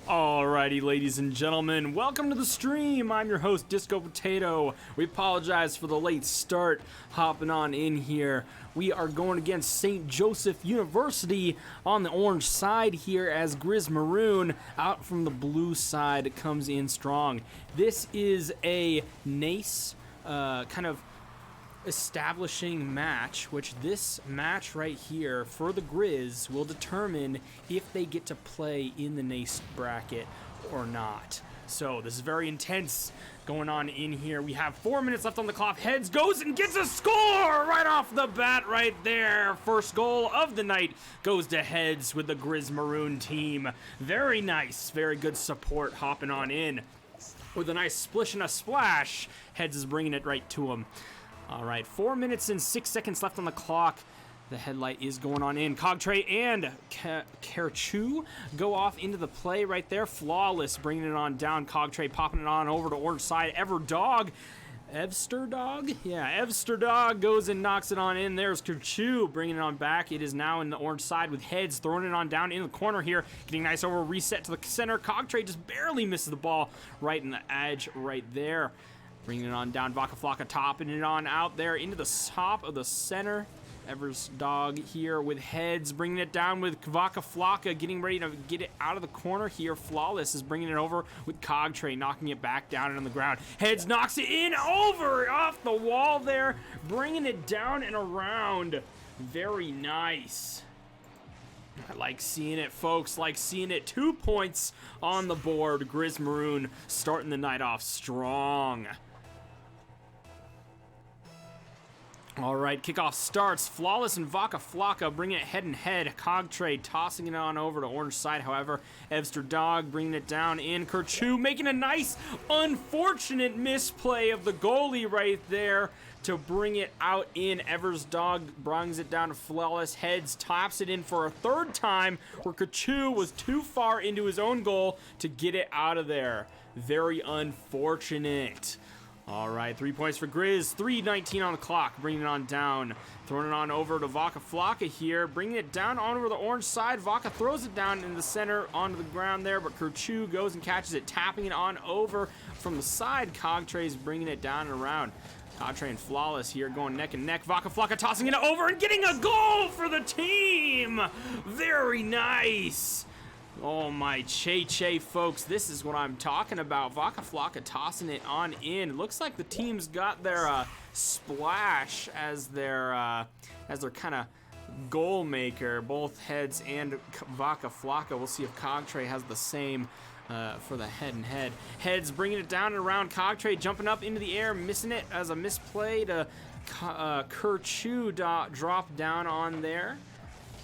Alrighty, ladies and gentlemen, welcome to the stream. I'm your host, Disco Potato. We apologize for the late start hopping on in here. We are going against St. Joseph University on the orange side here as Griz Maroon out from the blue side comes in strong. This is a NACE kind of establishing match, which this match right here for the Griz will determine if they get to play in the NACE bracket or not. So this is very intense going on in here. We have 4 minutes left on the clock. Heads goes and gets a score right off the bat right there. First goal of the night goes to Heads with the Griz Maroon team. Very nice, very good support hopping on in. With a nice splish and a splash, Heads is bringing it right to him. All right, 4 minutes and 6 seconds left on the clock. The headlight is going on in. Cogtray and Kerchu go off into the play right there. Flawless, bringing it on down. Cogtray popping it on over to orange side. Evsterdog goes and knocks it on in. There's Kerchu bringing it on back. It is now in the orange side with Heads throwing it on down in the corner here. Getting nice over reset to the center. Cogtray just barely misses the ball right in the edge right there. Bringing it on down, Vaka Flocka topping it on out there into the top of the center. Evsterdog here with Heads, bringing it down with Vaka Flocka, getting ready to get it out of the corner here. Flawless is bringing it over with Cogtray, knocking it back down and on the ground. Heads knocks it in over off the wall there, bringing it down and around. Very nice. I like seeing it, folks. Like seeing it. 2 points on the board. Griz Maroon starting the night off strong. All right, kickoff starts. Flawless and Vaka Flocka bringing it head and head. Cogtray tossing it on over to orange side. However, Evsterdog bringing it down in. Kerchu making a nice, unfortunate misplay of the goalie right there to bring it out in. Evsterdog brings it down to Flawless. Heads tops it in for a third time where Kerchu was too far into his own goal to get it out of there. Very unfortunate. All right, 3 points for Griz. 3:19 on the clock, bringing it on down. Throwing it on over to Vaka Flocka here, bringing it down on over the orange side. Vaka throws it down in the center onto the ground there, but Kerchu goes and catches it, tapping it on over from the side. Cogtray's bringing it down and around. Cogtray and Flawless here going neck and neck. Vaka Flocka tossing it over and getting a goal for the team. Very nice. Oh my Che, folks, this is what I'm talking about. Vaka Flocka tossing it on in. Looks like the team's got their splash as their kind of goal maker. Both Heads and Vaka Flocka. We'll see if Cogtray has the same for the head and head. Heads bringing it down and around. Cogtray jumping up into the air, missing it as a misplay to Kerchu drop down on there.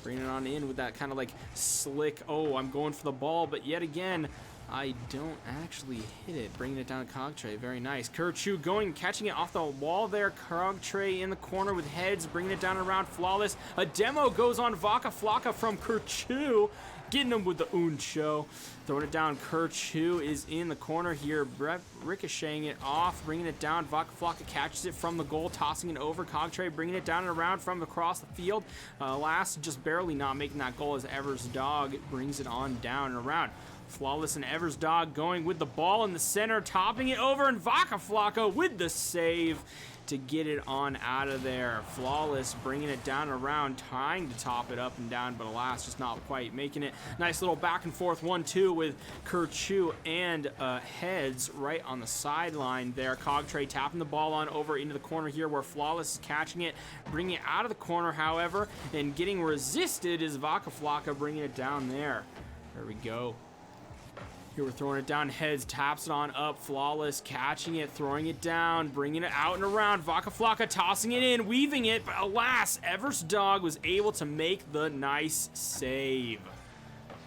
Bringing it on in with that kind of like slick, oh, I'm going for the ball, but yet again, I don't actually hit it. Bringing it down to Cogtray, very nice. Kerchu going, catching it off the wall there. Cogtray in the corner with Heads, bringing it down around. Flawless. A demo goes on Vaka Flocka from Kerchu, getting him with the uncho. Throwing it down, Kerchu is in the corner here, ricocheting it off, bringing it down. Vaka Flocka catches it from the goal, tossing it over. Cogtray bringing it down and around from across the field. Last, just barely not making that goal as Evsterdog brings it on down and around. Flawless and Evsterdog going with the ball in the center, topping it over, and Vaka Flocka with the save to get it on out of there. Flawless bringing it down and around, trying to top it up and down, but alas, just not quite making it. Nice little back and forth 1-2 with Kerchu and Heads right on the sideline there. Cogtray tapping the ball on over into the corner here where Flawless is catching it, bringing it out of the corner, however, and getting resisted is Vaka Flocka bringing it down there. There we go. Here we're throwing it down. Heads taps it on up. Flawless catching it, throwing it down, bringing it out and around. Vaka Flocka tossing it in, weaving it, but alas, Evsterdog was able to make the nice save.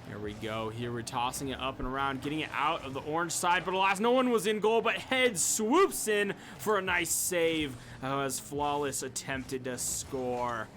There we go. Here we're tossing it up and around, getting it out of the orange side, but alas, no one was in goal, but Heads swoops in for a nice save as Flawless attempted to score.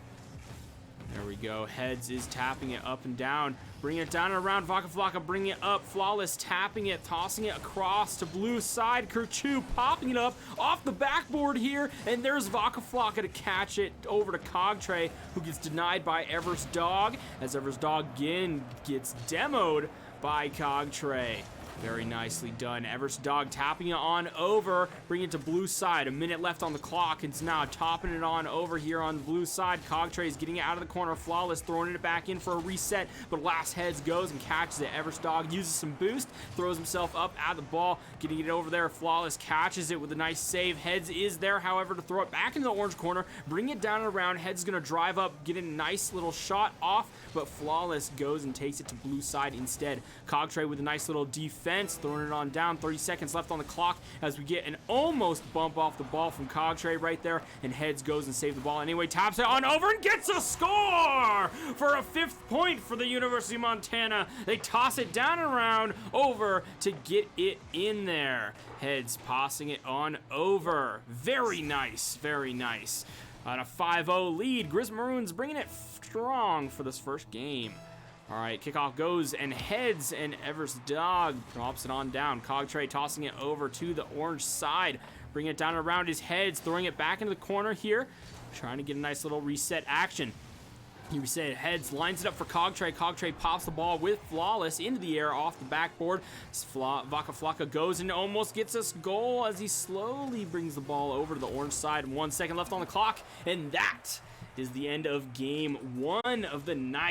There we go. Heads is tapping it up and down. Bringing it down and around. Vaka Flocka bringing it up. Flawless tapping it, tossing it across to blue side. Kerchu popping it up off the backboard here. And there's Vaka Flocka to catch it over to Cogtray, who gets denied by Evsterdog. As Evsterdog again gets demoed by Cogtray. Very nicely done. MSJ tapping it on over, bring it to blue side. A minute left on the clock. It's now topping it on over here on the blue side. Cogtray is getting it out of the corner. Flawless throwing it back in for a reset, but last heads goes and catches it. MSJ uses some boost, throws himself up at the ball, getting it over there. Flawless catches it with a nice save. Heads is there, however, to throw it back into the orange corner, bring it down and around. Heads gonna drive up, get a nice little shot off, but Flawless goes and takes it to blue side instead. Cogtray with a nice little defense, throwing it on down. 30 seconds left on the clock as we get an almost bump off the ball from Cogtray right there, and Heads goes and saves the ball anyway, taps it on over and gets a score for a 5th point for the University of Montana. They toss it down and around over to get it in there. Heads passing it on over. Very nice, very nice. On a 5-0 lead, Griz Maroons bringing it strong for this first game. All right, kickoff goes, and Heads, and MSJ drops it on down. Cogtray tossing it over to the orange side, bringing it down around his Heads, throwing it back into the corner here, trying to get a nice little reset action. You said Heads lines it up for Cogtray. Cogtray pops the ball with Flawless into the air off the backboard. Vaca Flocka goes and almost gets us goal as he slowly brings the ball over to the orange side. 1 second left on the clock, and that is the end of game 1 of the night.